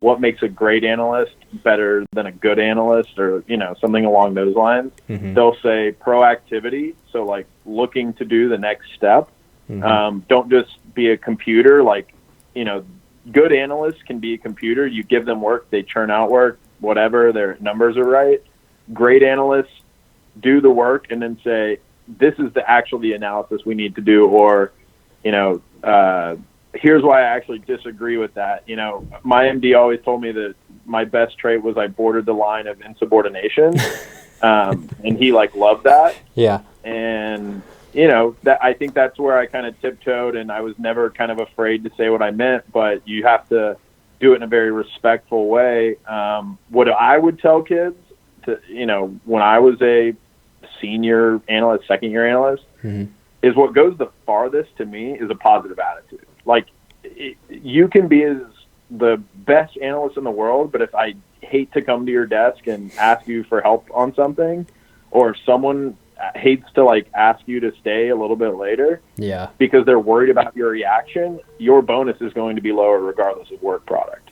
what makes a great analyst better than a good analyst, or, something along those lines. Mm-hmm. They'll say proactivity. So like looking to do the next step. Mm-hmm. Don't just be a computer. Like, good analysts can be a computer. You give them work, they churn out work, whatever, their numbers are right. Great analysts do the work and then say, this is the analysis we need to do, or, here's why I actually disagree with that. My MD always told me that my best trait was I bordered the line of insubordination. And he loved that. Yeah. And, that I think that's where I kind of tiptoed, and I was never kind of afraid to say what I meant, but you have to do it in a very respectful way. What I would tell kids to, when I was a senior analyst, second year analyst, mm-hmm. is what goes the farthest to me is a positive attitude. Like, you can be the best analyst in the world, but if I hate to come to your desk and ask you for help on something, or if someone hates to ask you to stay a little bit later, yeah, because they're worried about your reaction, your bonus is going to be lower regardless of work product.